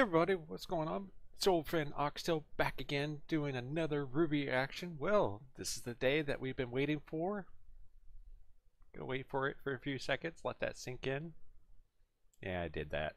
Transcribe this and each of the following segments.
everybody, what's going on? It's your old friend Oxtail back again doing another RWBY action. Well, this is the day that we've been waiting for. Gonna wait for it for a few seconds, let that sink in. Yeah, I did that.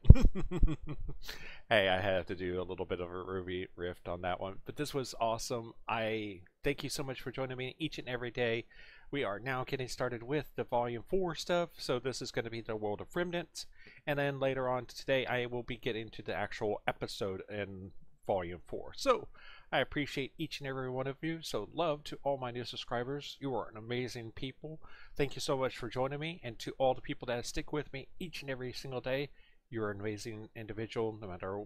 Hey, I have to do a little bit of a RWBY rift on that one, but this was awesome. I thank you so much for joining me each and every day. We are now getting started with the Volume 4 stuff, so this is going to be the World of Remnants, and then later on today I will be getting to the actual episode in Volume 4. So, I appreciate each and every one of you, so love to all my new subscribers. You are an amazing people. Thank you so much for joining me, and to all the people that stick with me each and every single day, you're an amazing individual, no matter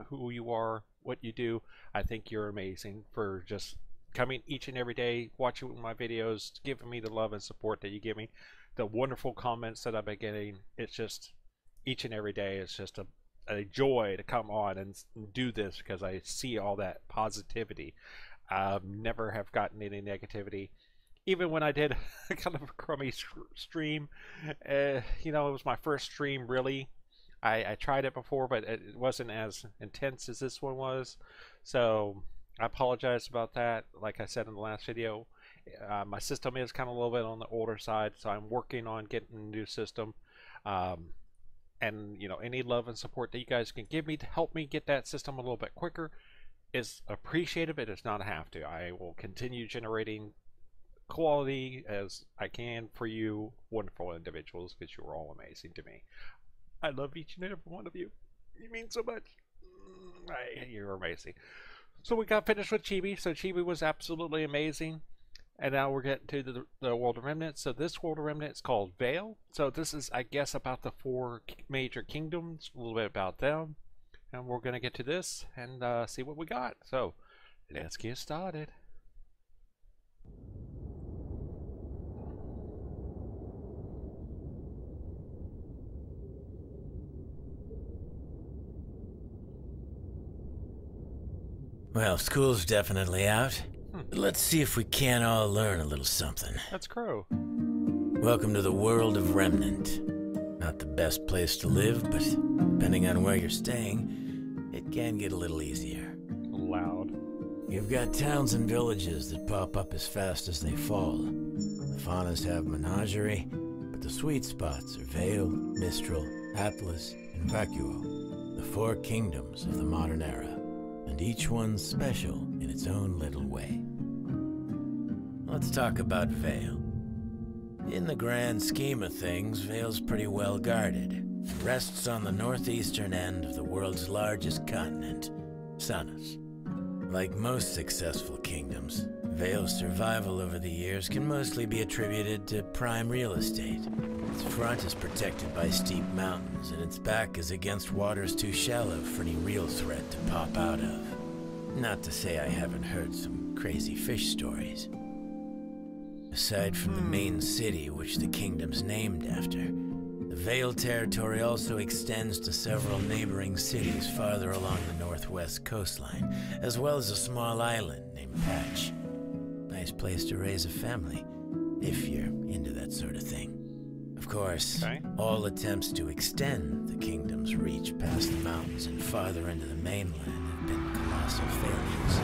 who you are, what you do. I think you're amazing for just coming each and every day, watching my videos, giving me the love and support that you give me, the wonderful comments that I've been getting. It's just, each and every day, it's just a joy to come on and do this because I see all that positivity. Never have gotten any negativity. Even when I did kind of a crummy stream, you know, it was my first stream really. I tried it before, but it wasn't as intense as this one was. So I apologize about that. Like I said in the last video, my system is kind of a little bit on the older side, so I'm working on getting a new system. And you know, any love and support that you guys can give me to help me get that system a little bit quicker is appreciated. It does not have to. I will continue generating quality as I can for you wonderful individuals, because you are all amazing to me. I love each and every one of you. You mean so much. You're amazing. So we got finished with Chibi. So Chibi was absolutely amazing. And now we're getting to the World of Remnants. So this World of Remnants is called Vale. So this is, I guess, about the 4 major kingdoms, a little bit about them. And we're going to get to this and see what we got. So let's get started. Well, school's definitely out. Let's see if we can't all learn a little something. That's Crow. Welcome to the world of Remnant. Not the best place to live, but depending on where you're staying, it can get a little easier. Loud. You've got towns and villages that pop up as fast as they fall. The faunas have menagerie, but the sweet spots are Vale, Mistral, Atlas, and Vacuo, the 4 kingdoms of the modern era. And each one's special in its own little way. Let's talk about Vale. In the grand scheme of things, Vale's pretty well guarded. It rests on the northeastern end of the world's largest continent, Sanus. Like most successful kingdoms, Vale's survival over the years can mostly be attributed to prime real estate. Its front is protected by steep mountains, and its back is against waters too shallow for any real threat to pop out of. Not to say I haven't heard some crazy fish stories. Aside from the main city, which the kingdom's named after, the Vale territory also extends to several neighboring cities farther along the northwest coastline, as well as a small island named Patch. Nice place to raise a family, if you're into that sort of thing. Of course, all attempts to extend the kingdom's reach past the mountains and farther into the mainland have been colossal failures.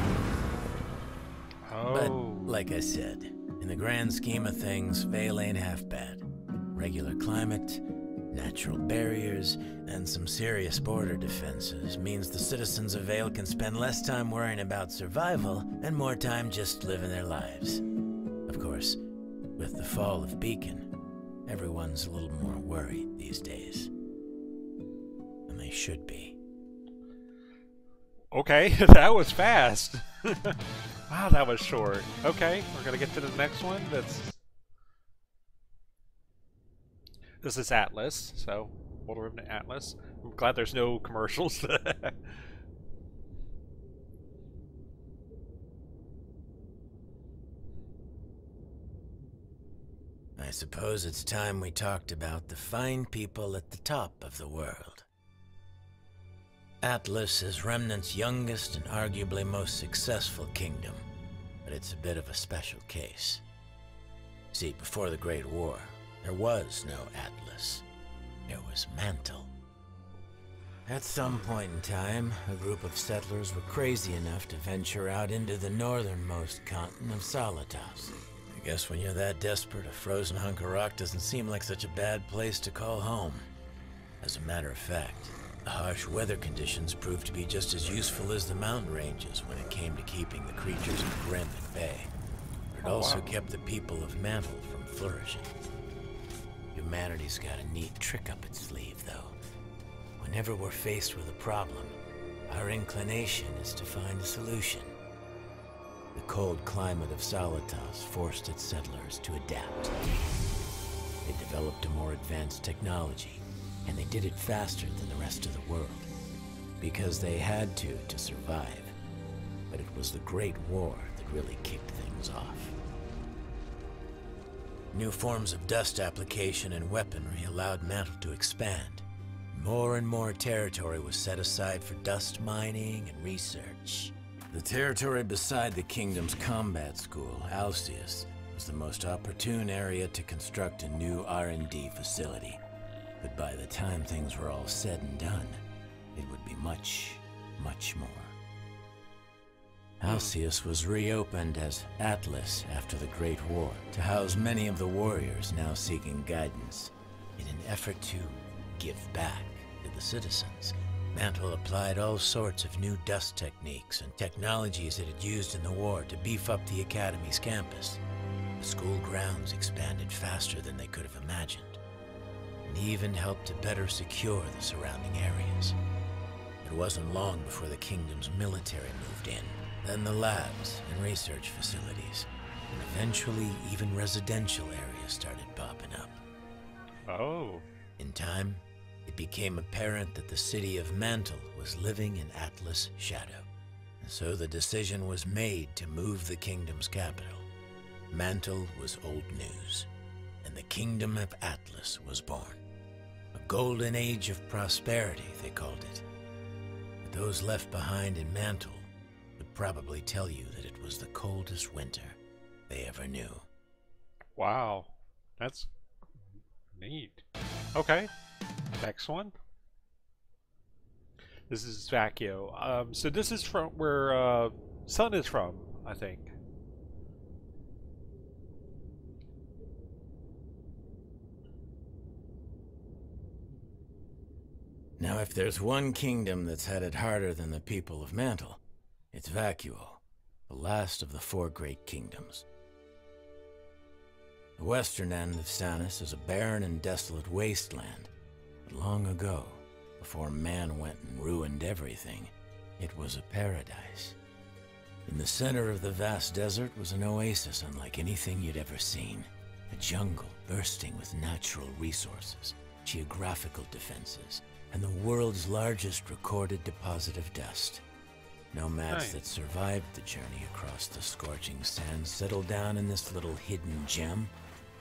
But, like I said, in the grand scheme of things, Vale ain't half bad. Regular climate, natural barriers, and some serious border defenses means the citizens of Vale can spend less time worrying about survival and more time just living their lives. Of course, with the fall of Beacon, everyone's a little more worried these days. And they should be. Okay, that was fast. Wow, that was short. Okay, we're gonna get to the next one. This is Atlas, so World of Remnant Atlas. I'm glad there's no commercials. I suppose it's time we talked about the fine people at the top of the world. Atlas is Remnant's youngest and arguably most successful kingdom, but it's a bit of a special case. See, before the Great War, there was no Atlas. There was Mantle. At some point in time, a group of settlers were crazy enough to venture out into the northernmost continent of Solitas. I guess when you're that desperate, a frozen hunk of rock doesn't seem like such a bad place to call home. As a matter of fact, the harsh weather conditions proved to be just as useful as the mountain ranges when it came to keeping the creatures of Grimm at bay. But it also kept the people of Mantle from flourishing. Humanity's got a neat trick up its sleeve, though. Whenever we're faced with a problem, our inclination is to find a solution. The cold climate of Solitas forced its settlers to adapt. They developed a more advanced technology, and they did it faster than the rest of the world. Because they had to survive. But it was the Great War that really kicked things off. New forms of dust application and weaponry allowed Mantle to expand. More and more territory was set aside for dust mining and research. The territory beside the kingdom's combat school, Alceus, was the most opportune area to construct a new R&D facility. But by the time things were all said and done, it would be much, much more. Alceus was reopened as Atlas after the Great War to house many of the warriors now seeking guidance in an effort to give back to the citizens. Mantle applied all sorts of new dust techniques and technologies it had used in the war to beef up the Academy's campus. The school grounds expanded faster than they could have imagined, and even helped to better secure the surrounding areas. It wasn't long before the kingdom's military moved in, then the labs and research facilities, and eventually even residential areas started popping up. Oh. In time, it became apparent that the city of Mantle was living in Atlas' shadow. And so the decision was made to move the kingdom's capital. Mantle was old news, and the kingdom of Atlas was born. A golden age of prosperity, they called it. But those left behind in Mantle would probably tell you that it was the coldest winter they ever knew. Wow. That's neat. Okay. Next one. This is Vacuo. So this is from where Sun is from, I think. Now, if there's one kingdom that's had it harder than the people of Mantle, it's Vacuo, the last of the 4 great kingdoms. The western end of Sanus is a barren and desolate wasteland. But long ago, before man went and ruined everything, it was a paradise. In the center of the vast desert was an oasis unlike anything you'd ever seen. A jungle bursting with natural resources, geographical defenses, and the world's largest recorded deposit of dust. Nomads that survived the journey across the scorching sands settled down in this little hidden gem,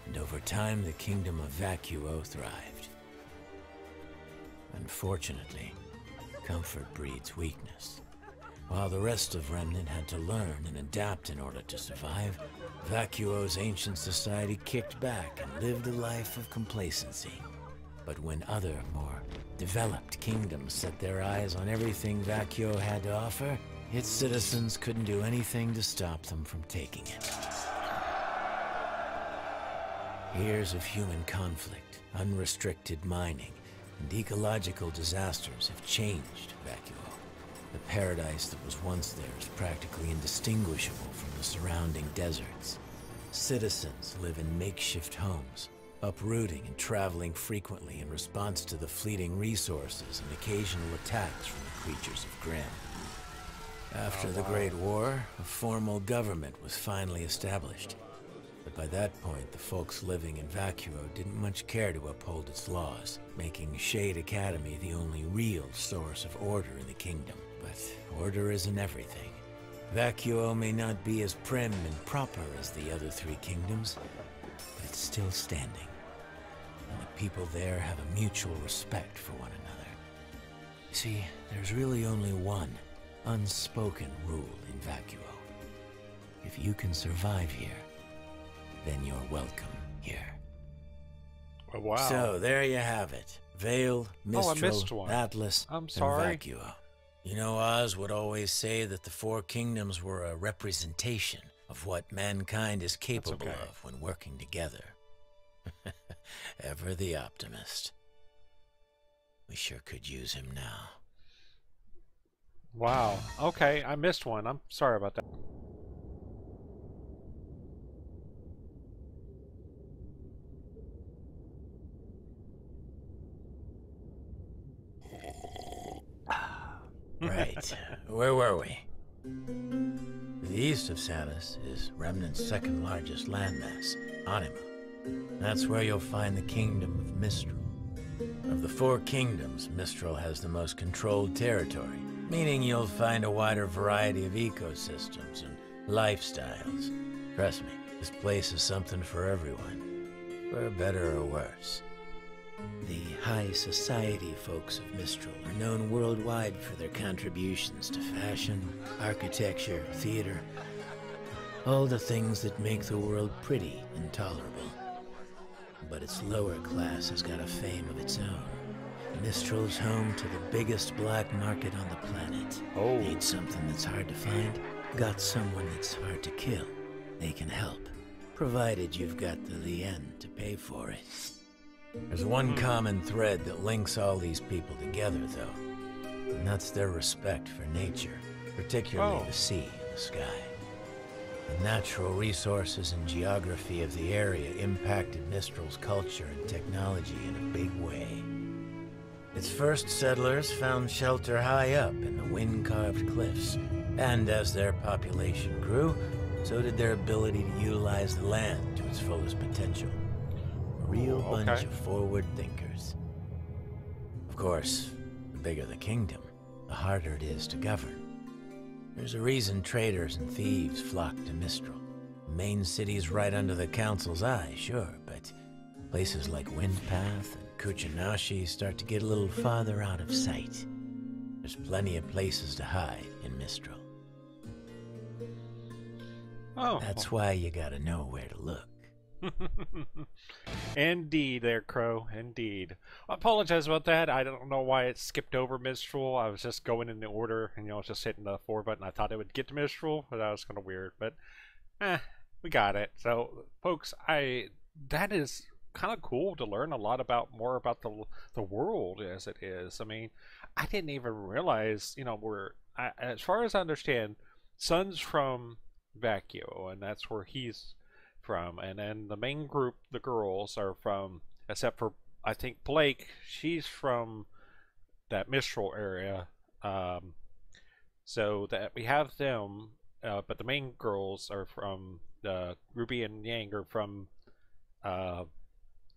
and over time the kingdom of Vacuo thrived. Unfortunately, comfort breeds weakness. While the rest of Remnant had to learn and adapt in order to survive, Vacuo's ancient society kicked back and lived a life of complacency. But when other, more developed kingdoms set their eyes on everything Vacuo had to offer, its citizens couldn't do anything to stop them from taking it. Years of human conflict, unrestricted mining, and ecological disasters have changed Vacuo. The paradise that was once there is practically indistinguishable from the surrounding deserts. Citizens live in makeshift homes, uprooting and traveling frequently in response to the fleeting resources and occasional attacks from the creatures of Grimm. After the Great War, a formal government was finally established. But by that point, the folks living in Vacuo didn't much care to uphold its laws, making Shade Academy the only real source of order in the kingdom. But order isn't everything. Vacuo may not be as prim and proper as the other 3 kingdoms, but it's still standing. And the people there have a mutual respect for one another. You see, there's really only one unspoken rule in Vacuo. If you can survive here, then you're welcome here. Oh, wow. So, there you have it. Vale, Oh, I Mistral, missed one. Atlas, I'm and sorry. Vacuo. You know, Oz would always say that the four kingdoms were a representation of what mankind is capable okay. of when working together. Ever the optimist. We sure could use him now. Wow. Okay, I missed one. I'm sorry about that. Right. Where were we? To the east of Satis is Remnant's second largest landmass, Anima. That's where you'll find the kingdom of Mistral. Of the four kingdoms, Mistral has the most controlled territory, meaning you'll find a wider variety of ecosystems and lifestyles. Trust me, this place is something for everyone, for better or worse. The high society folks of Mistral are known worldwide for their contributions to fashion, architecture, theater, all the things that make the world pretty and tolerable. But its lower class has got a fame of its own. Mistral's home to the biggest black market on the planet. Oh. Need something that's hard to find? Got someone that's hard to kill? They can help, provided you've got the lien to pay for it. There's one common thread that links all these people together, though, and that's their respect for nature, particularly the sea and the sky. The natural resources and geography of the area impacted Mistral's culture and technology in a big way. Its first settlers found shelter high up in the wind-carved cliffs, and as their population grew, so did their ability to utilize the land to its fullest potential. A real bunch of forward thinkers. Of course, the bigger the kingdom, the harder it is to govern. There's a reason traders and thieves flock to Mistral. The main city's right under the council's eye, sure, but places like Windpath and Kuchinashi start to get a little farther out of sight. There's plenty of places to hide in Mistral. That's why you gotta know where to look. Indeed, there, Crow. Indeed. I apologize about that. I don't know why it skipped over Mistral. I was just going in the order, and just hitting the 4 button. I thought it would get to Mistral, but that was kind of weird. But, we got it. So, folks, that is kind of cool to learn a lot more about the world as it is. I mean, I didn't even realize, as far as I understand, Sun's from Vacuo, and that's where he's from, and then the main group, the girls, are from, except for I think Blake, she's from that Mistral area, so that we have them, but the main girls are from Ruby and Yang are from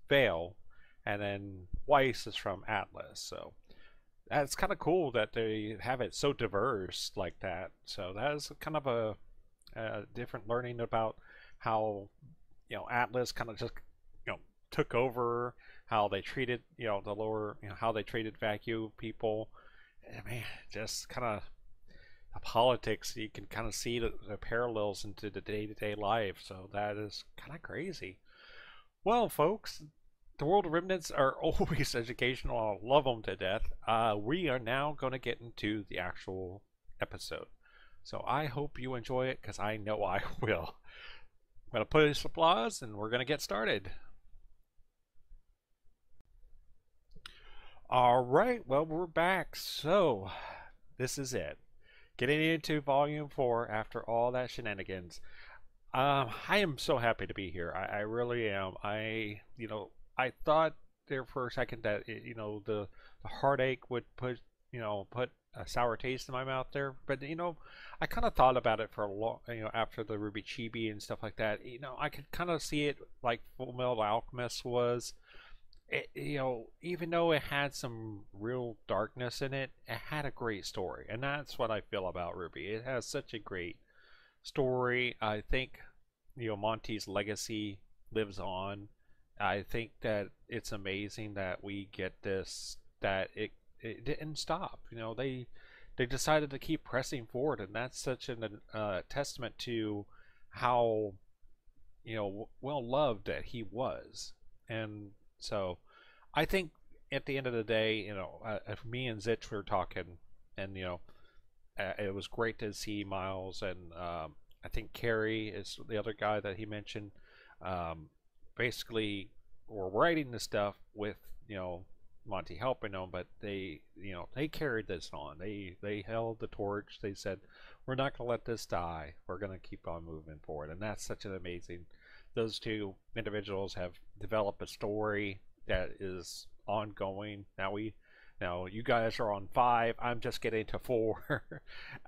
Vale, and then Weiss is from Atlas. So that's kind of cool that they have it so diverse like that. So that is kind of a different learning about how Atlas kind of just took over, how they treated the lower, how they treated Vacuo people. I mean, just kind of the politics, you can kind of see the parallels into the day-to-day life. So that is kind of crazy. Well, folks, the world of remnants are always educational. I love them to death. We are now going to get into the actual episode. So I hope you enjoy it, because I know I will. I'm going to push applause, and we're going to get started. Alright, well, we're back. So, this is it. Getting into Volume 4 after all that shenanigans. I am so happy to be here. I really am. I thought there for a second that the heartache would put a sour taste in my mouth there, but I kind of thought about it for a long, after the Ruby Chibi and stuff like that. I could kind of see it like Full Metal Alchemist was. Even though it had some real darkness in it, it had a great story, and that's what I feel about Ruby. It has such a great story. I think Monty's legacy lives on. I think that it's amazing that we get this, that it didn't stop. They decided to keep pressing forward, and that's such a testament to how well loved that he was. And so I think at the end of the day, if me and Zitch were talking, and it was great to see Miles, and I think Carrie is the other guy that he mentioned. Basically, we're writing the stuff with Monty helping them, but they carried this on. They held the torch. They said, we're not going to let this die. We're going to keep on moving forward, and that's such an amazing. Those two individuals have developed a story that is ongoing. Now you guys are on 5. I'm just getting to 4,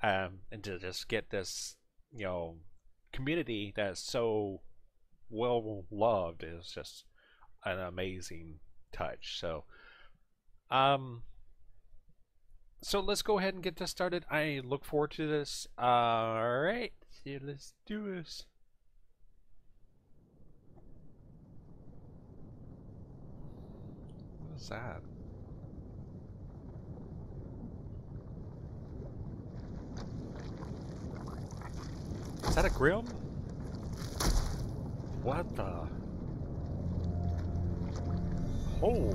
and to just get this community that's so well loved is just an amazing touch. So let's go ahead and get this started. I look forward to this. All right, let's do this. What is that? Is that a Grim? What the? Oh.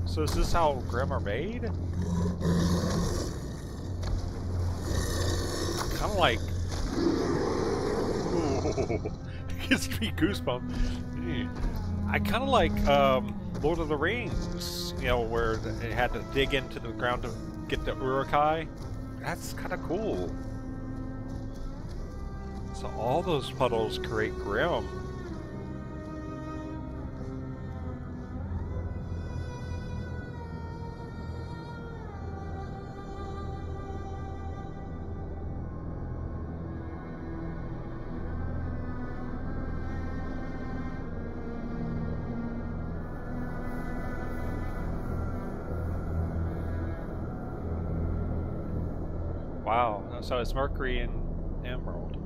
So is this how Grim are made? Kind of like... Ooh. It gives me goosebumps. I kind of like Lord of the Rings, where it had to dig into the ground to get the Urukai. That's kind of cool. So all those puddles create Grim. Wow, so it's Mercury and Emerald.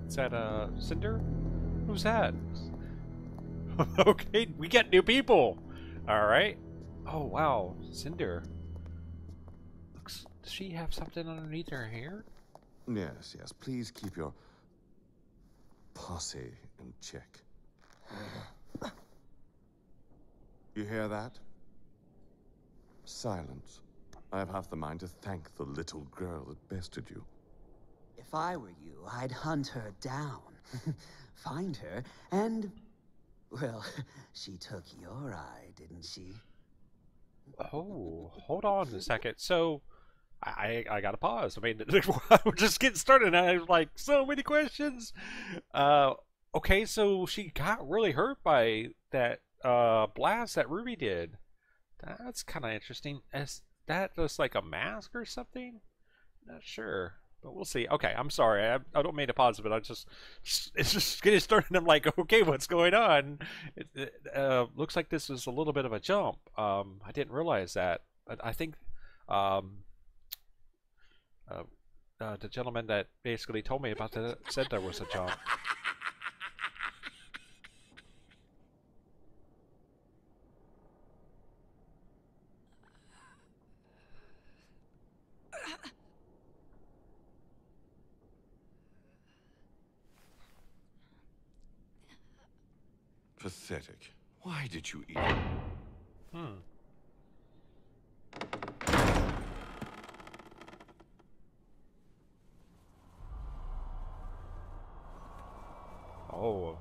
Is that Cinder? Who's that? Okay, we get new people. All right. Oh wow, Cinder. Does she have something underneath her hair? Yes, yes. Please keep your posse in check. You hear that? Silence. I have half the mind to thank the little girl that bested you. If I were you, I'd hunt her down, find her, and... well, she took your eye, didn't she? Oh, hold on a second. So, I gotta pause. I mean, we're just getting started, and I have like so many questions. Okay, so she got really hurt by that blast that Ruby did. That's kind of interesting. Is that just like a mask or something? Not sure, but we'll see. Okay, I'm sorry. I don't mean to pause, but it's just getting started. And I'm like, okay, what's going on? It looks like this is a little bit of a jump. I didn't realize that, but I think the gentleman that basically told me about that said there was a jump. Pathetic. Why did you eat? Oh,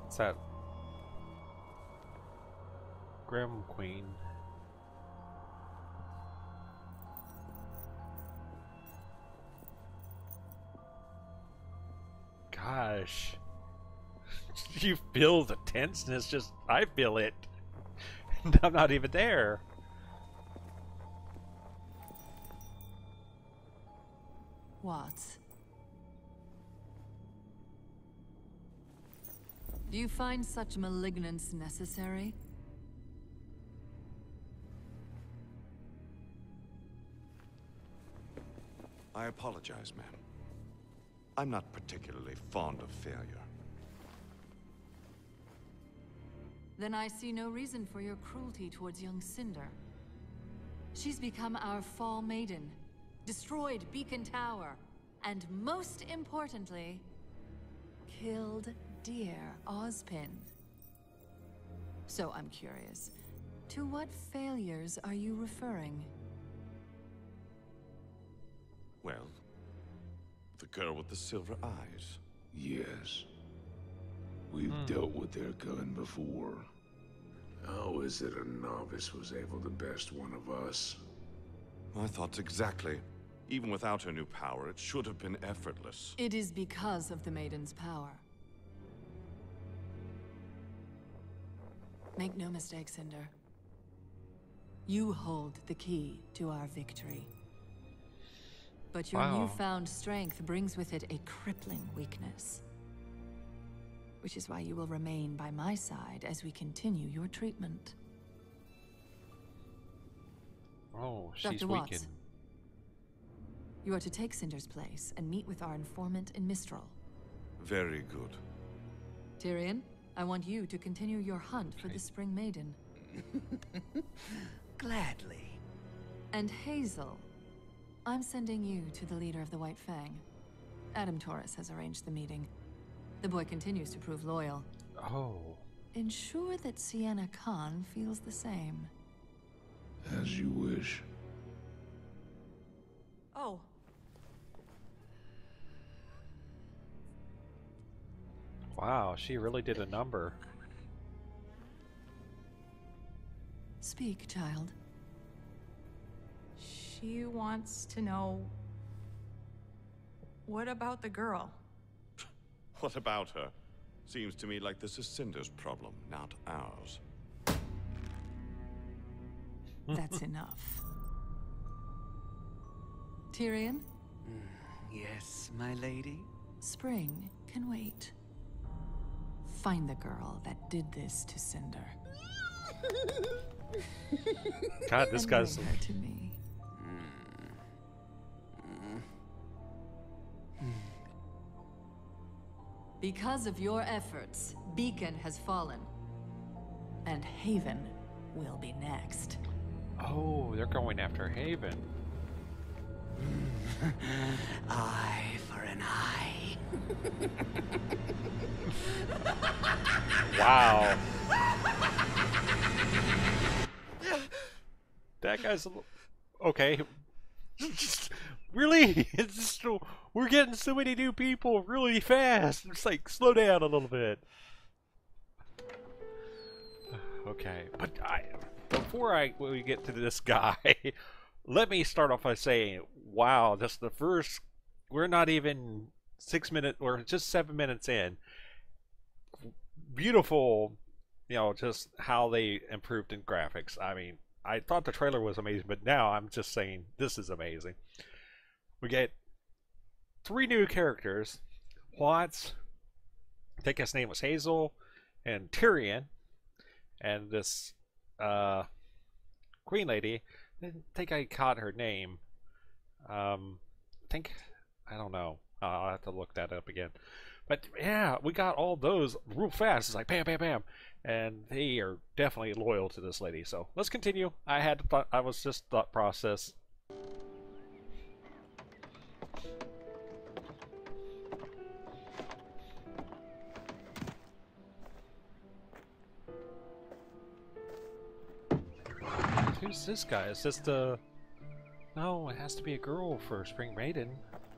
what's that? Grim Queen. Gosh. You feel the tenseness, just I feel it. And I'm not even there. What? Do you find such malignance necessary? I apologize, ma'am. I'm not particularly fond of failure. Then I see no reason for your cruelty towards young Cinder. She's become our Fall Maiden, destroyed Beacon Tower, and most importantly, killed dear Ozpin. So I'm curious, to what failures are you referring? Well, the girl with the silver eyes. Yes. We've dealt with their gun before. How is it a novice was able to best one of us? My thoughts exactly. Even without her new power, it should have been effortless. It is because of the Maiden's power. Make no mistake, Cinder. You hold the key to our victory. But your newfound strength brings with it a crippling weakness. Which is why you will remain by my side as we continue your treatment. Oh, she's Dr. Watts, weakened. you are to take Cinder's place and meet with our informant in Mistral. Very good. Tyrion, I want you to continue your hunt for the Spring Maiden. Gladly. And Hazel, I'm sending you to the leader of the White Fang. Adam Taurus has arranged the meeting. The boy continues to prove loyal. Oh. Ensure that Sienna Khan feels the same. As you wish. Oh. Wow, she really did a number. Speak, child. She wants to know... What about the girl? What about her? Seems to me like this is Cinder's problem, not ours. That's enough. Tyrion? Yes, my lady? Spring can wait. Find the girl that did this to Cinder. God, this and guy's... bring her to me. Because of your efforts, Beacon has fallen. And Haven will be next. Oh, they're going after Haven. Eye for an eye. Wow. That guy's a little... Okay. Really? It's just, we're getting so many new people really fast. It's like, slow down a little bit. Okay, but before we get to this guy, let me start off by saying, wow, just the first, we're not even 6 minutes, we're just 7 minutes in. Beautiful, you know, just how they improved in graphics. I mean, I thought the trailer was amazing, but now I'm just saying this is amazing. We get 3 new characters. Watts, I think his name was Hazel, and Tyrion, and this Queen Lady. I didn't think I caught her name. I don't know. I'll have to look that up again. But yeah, we got all those real fast. It's like bam, bam, bam, and they are definitely loyal to this lady. So let's continue. I was just thought process. Who's this guy? Is this the... No, it has to be a girl for Spring Maiden.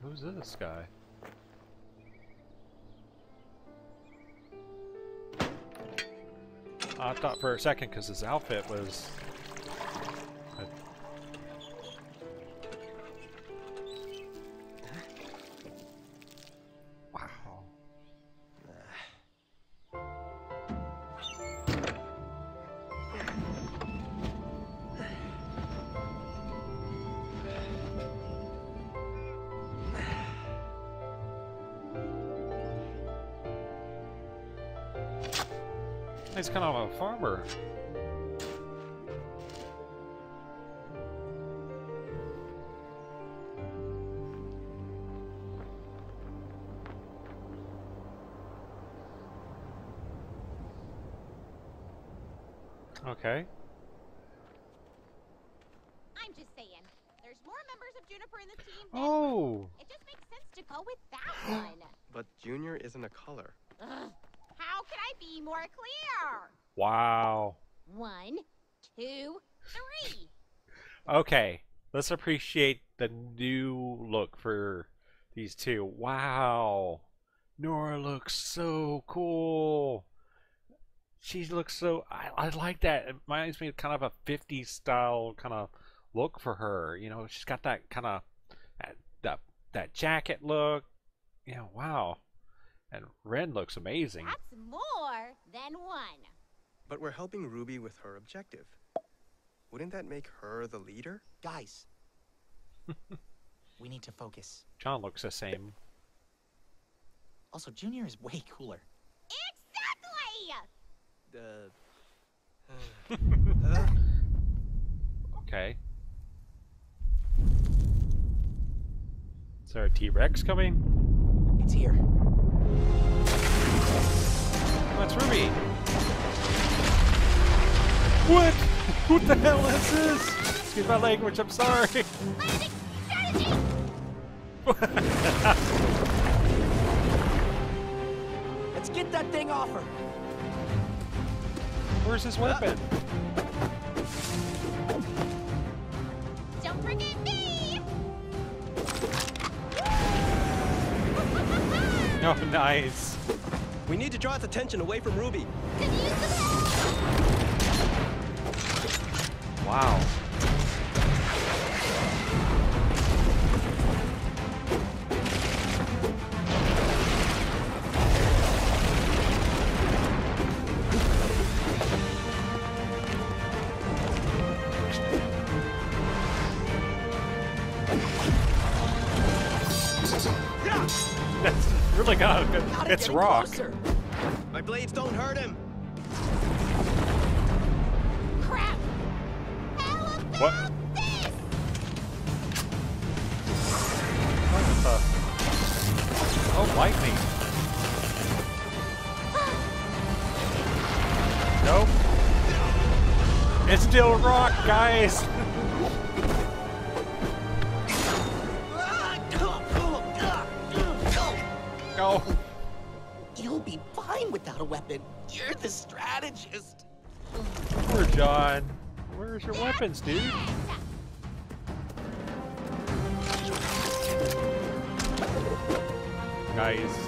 Who's this guy? I thought for a second because his outfit was... Wow. He's kind of a farmer. Okay. I'm just saying, there's more members of Juniper in this team than... Oh! It just makes sense to go with that one. But Junior isn't a color. Ugh. How can I be more clear? Wow. 1, 2, 3. Okay, let's appreciate the new look for these two. Wow. Nora looks so cool. She looks so... I like that. It reminds me of kind of a 50s style kind of look for her. You know, she's got that kind of... that jacket look. Yeah, wow. And Ren looks amazing. That's more than 1. But we're helping Ruby with her objective. Wouldn't that make her the leader? Guys, we need to focus. John looks the same. Also, Junior is way cooler. Exactly! Okay. Is there a T-Rex coming? It's here. Oh, it's Ruby! What? What the hell is this? Excuse my language, I'm sorry. Landing strategy! Let's get that thing off her. Where's his weapon? Don't forget me! Oh, nice. We need to draw its attention away from Ruby. Could use some help! Wow. That's really good. It's rock. Closer. My blades don't hurt him. Crap! How about What? this? What the? Oh, lightning. Nope. It's still rock, guys. Go. You'll be fine without a weapon. You're the strategist. Poor John. Where's your weapons, dude? Nice.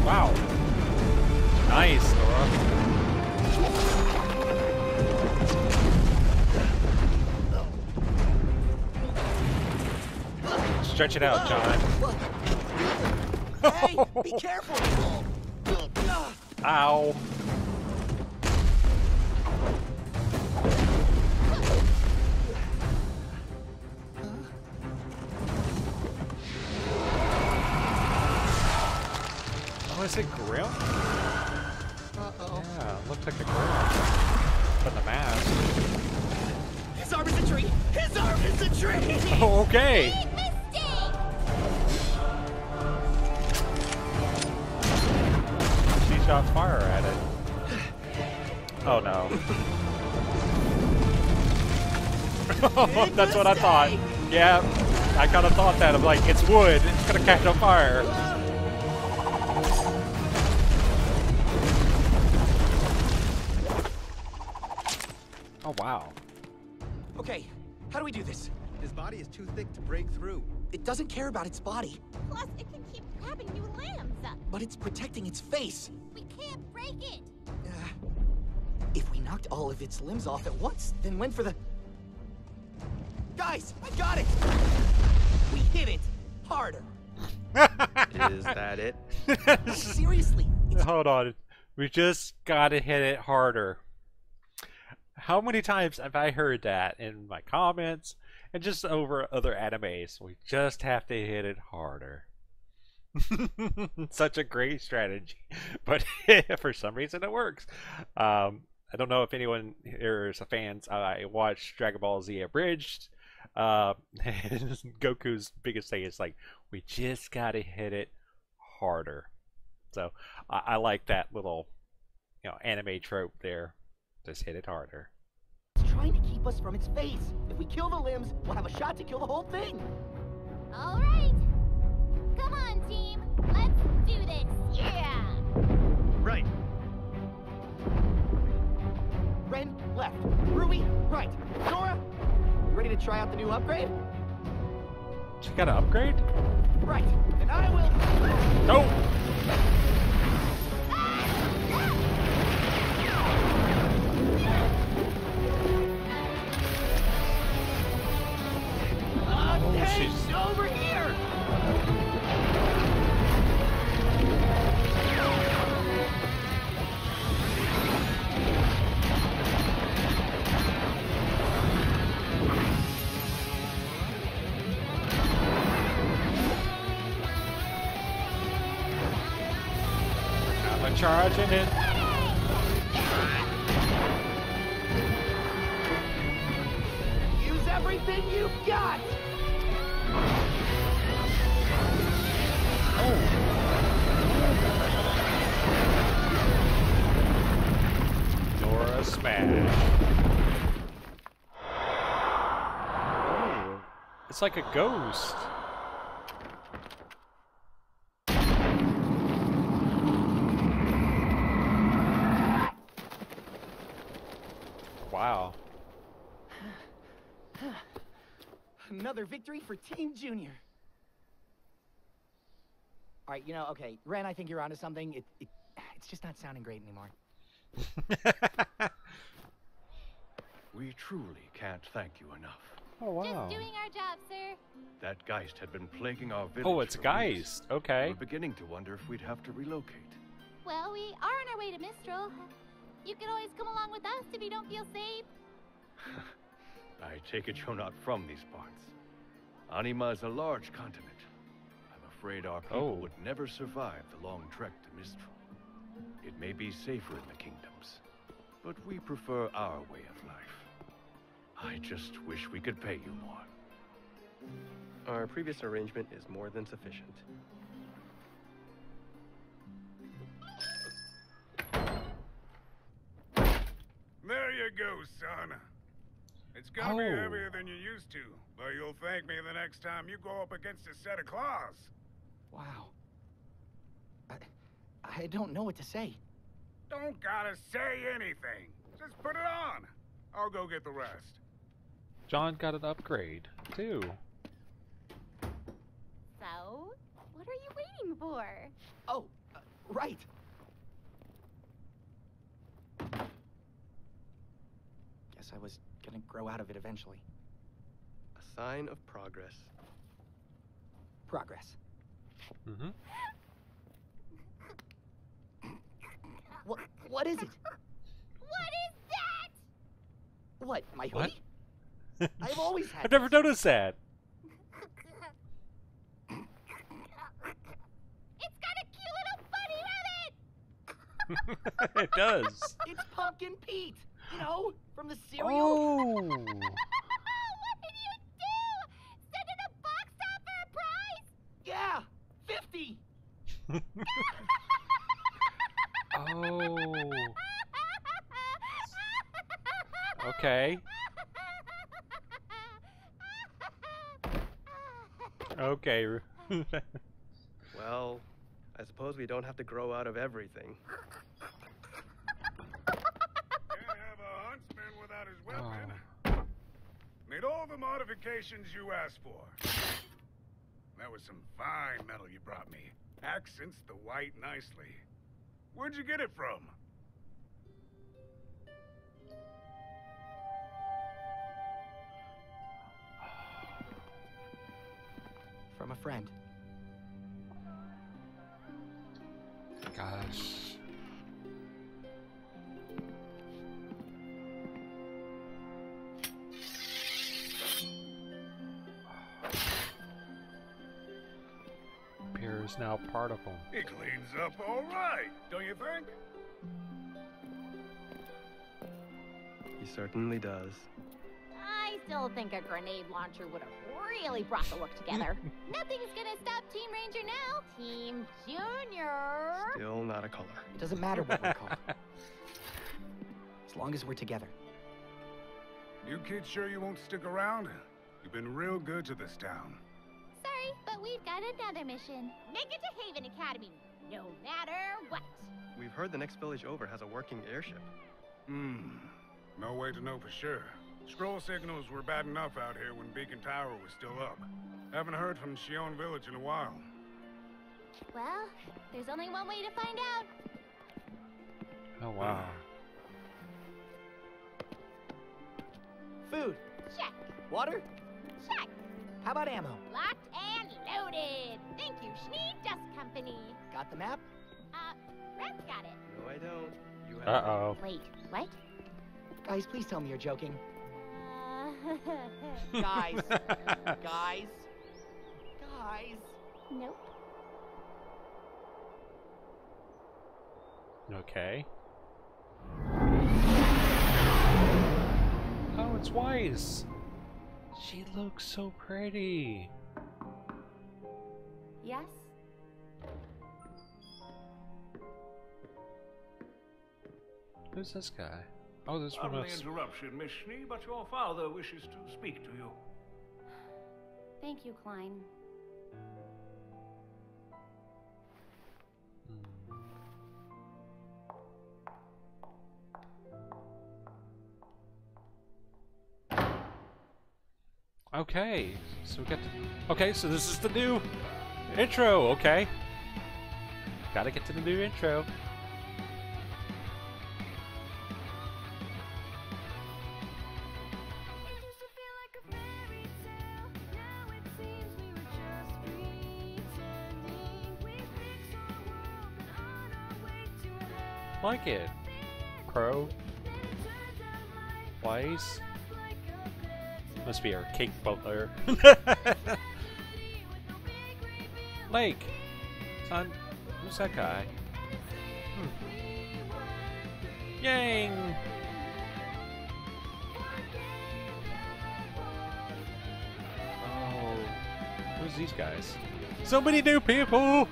Wow. Nice, Nora. Stretch it out, John. Hey, be careful. Ow. Oh, is it Grim? Uh-oh. Yeah, looks like a Grim. But the mask. His arm is a tree. His arm is a tree. Oh, okay. Big mistake! She shot fire at it. Oh no. That's what I thought. Yeah, I kind of thought that. I'm like, it's wood. It's gonna catch on fire. Oh wow. Okay, how do we do this? His body is too thick to break through. It doesn't care about its body, Plus, it can keep grabbing new limbs. but it's protecting its face. We can't break it. If we knocked all of its limbs off at once, then went for the... Guys, I got it! We hit it harder. Is that it? No, seriously, it's... Hold on. We just gotta hit it harder. How many times have I heard that in my comments and just over other animes? We just have to hit it harder. Such a great strategy, but for some reason it works. I don't know if anyone here is a fans. I watched Dragon Ball Z Abridged. And Goku's biggest thing is like, we just gotta hit it harder. So I like that little, anime trope there. Just hit it harder. trying to keep us from its face. If we kill the limbs, we'll have a shot to kill the whole thing. All right. Come on, team. Let's do this. Yeah. Right. Ren, left. Ruby, right. Nora, you ready to try out the new upgrade? She got an upgrade? Right. And I will... No! Hey, over here! I'm charging it. Use everything you've got! Nora smash. Oh, it's like a ghost. Wow. Another victory for Team Junior. All right, okay, Ren, I think you're onto something. It's just not sounding great anymore. We truly can't thank you enough. Oh, wow. Just doing our job, sir. That Geist had been plaguing our village. Oh, it's a for weeks. Geist. Okay. We're beginning to wonder if we'd have to relocate. Well, we are on our way to Mistral. You can always come along with us if you don't feel safe. I take it you're not from these parts. Anima is a large continent. I'm afraid our people would never survive the long trek to Mistral. It may be safer in the kingdoms, but we prefer our way of life. I just wish we could pay you more. Our previous arrangement is more than sufficient. There you go, son. It's gonna be heavier than you used to, but you'll thank me the next time you go up against a set of claws. Wow. I don't know what to say. Don't gotta say anything. Just put it on. I'll go get the rest. John got an upgrade, too. So, what are you waiting for? Oh, right. Guess I was gonna grow out of it eventually. A sign of progress. Progress. Mm-hmm. What is it? What is that? What, my hoodie? I've always had I've never noticed that. It's got a cute little bunny with it! It does. It's Pumpkin Pete, from the cereal. Oh. What did you do? Send in a box top for a prize? Yeah, 50. Oh. Okay. Okay. Well, I suppose we don't have to grow out of everything. Can't have a huntsman without his weapon. Made all the modifications you asked for. That was some fine metal you brought me. Accents the white nicely. Where'd you get it from? From a friend. Gosh. Pierre is now part of him. He cleans up all right, don't you think? He certainly does. I still think a grenade launcher would have really brought the look together. Nothing's gonna stop Team Ranger now. Team Junior. Still not a color. It doesn't matter what we're called. As long as we're together. You kids sure you won't stick around? You've been real good to this town. Sorry, but we've got another mission. Make it to Haven Academy, no matter what. We've heard the next village over has a working airship. No way to know for sure. Scroll signals were bad enough out here when Beacon Tower was still up. Haven't heard from Shion Village in a while. Well, there's only one way to find out. Oh, wow. Food. Check. Water? Check. How about ammo? Locked and loaded. Thank you, Schnee Dust Company. Got the map? Red's got it. No, I don't. You have Uh-oh. Wait, what? Guys, please tell me you're joking. Guys. Guys. Guys. Nope. Okay. Oh, it's Wise. She looks so pretty. Yes? Who's this guy? Oh, this one Pardon the was... interruption, Miss Schnee, but your father wishes to speak to you. Thank you, Klein. Okay, so we got to... Okay, so this is the new intro, okay. Gotta get to the new intro. Like it. Crow. Wise. Must be our cake butler. Lake. Son. Who's that guy? Yang. Oh. Who's these guys? So many new people!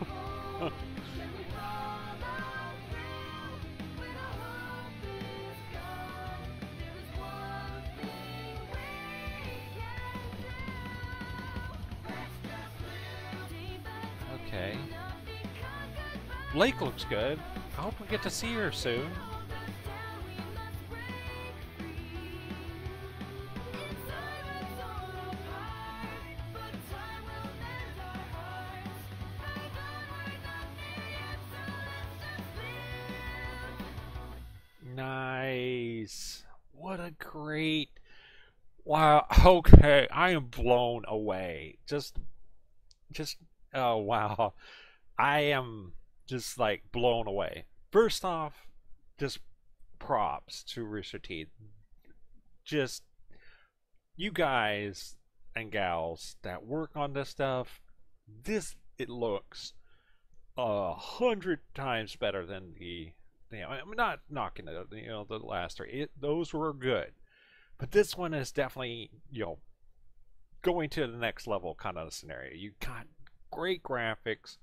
Okay. Lake looks good. I hope we get to see her soon. Nice. What a great... Wow. Okay. I am blown away. Just, oh wow. I am just like blown away. First off, just props to Rooster Teeth. Just, you guys and gals that work on this stuff, it looks 100 times better than the, I'm not knocking it, the last three. Those were good. But this one is definitely, going to the next level kind of scenario. You got great graphics.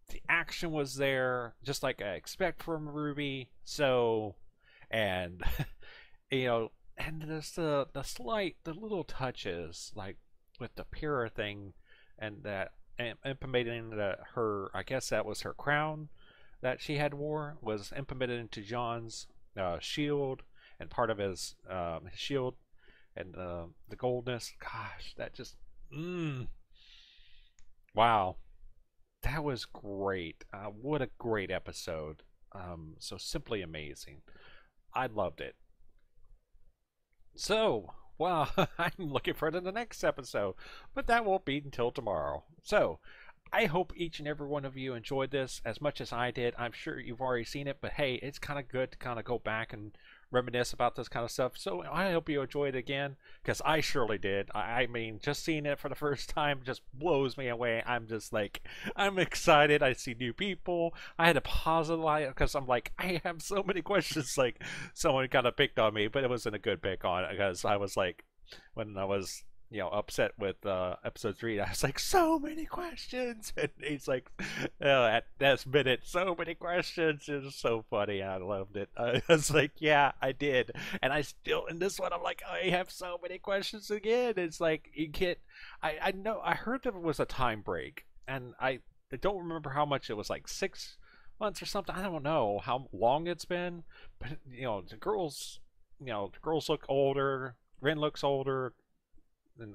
The action was there, just like I expect from RWBY. So, and and there's the little touches, like with the Pyrrha thing, and that implementing her, I guess that was her crown that she had wore, was implemented into John's shield, and part of his shield, and the goldness. Gosh, that just wow. That was great. What a great episode. So simply amazing. I loved it. So, well, I'm looking forward to the next episode, but that won't be until tomorrow. So, I hope each and every one of you enjoyed this as much as I did. I'm sure you've already seen it, but hey, it's kind of good to kind of go back and reminisce about this kind of stuff. So I hope you enjoy it again, because I surely did. I mean, just seeing it for the first time just blows me away. I'm just like, I'm excited. I see new people. I had to pause a lot because I'm like, I have so many questions. Like, someone kind of picked on me, but it wasn't a good pick on it, because I was like, when I was upset with episode 3. I was like, so many questions, and he's like, at this minute, so many questions. It was so funny. I loved it. I was like, yeah, I did, and I still in this one, I'm like, I have so many questions again. It's like you get, I know I heard that it was a time break, and I don't remember how much it was, like 6 months or something. I don't know how long it's been, but the girls, the girls look older. Ren looks older. And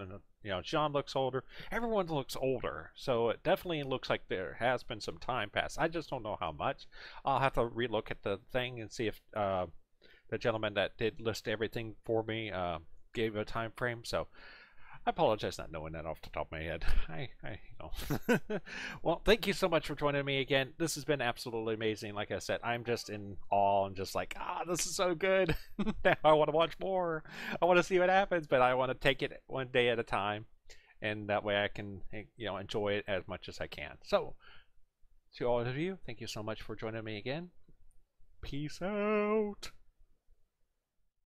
John looks older. Everyone looks older, so it definitely looks like there has been some time passed. I just don't know how much. I'll have to relook at the thing and see if the gentleman that did list everything for me gave a time frame. So I apologize not knowing that off the top of my head. Well, thank you so much for joining me again. This has been absolutely amazing. Like I said, I'm just in awe and just like, this is so good. Now I want to watch more. I want to see what happens, but I want to take it one day at a time, and that way I can, enjoy it as much as I can. So, to all of you, thank you so much for joining me again. Peace out.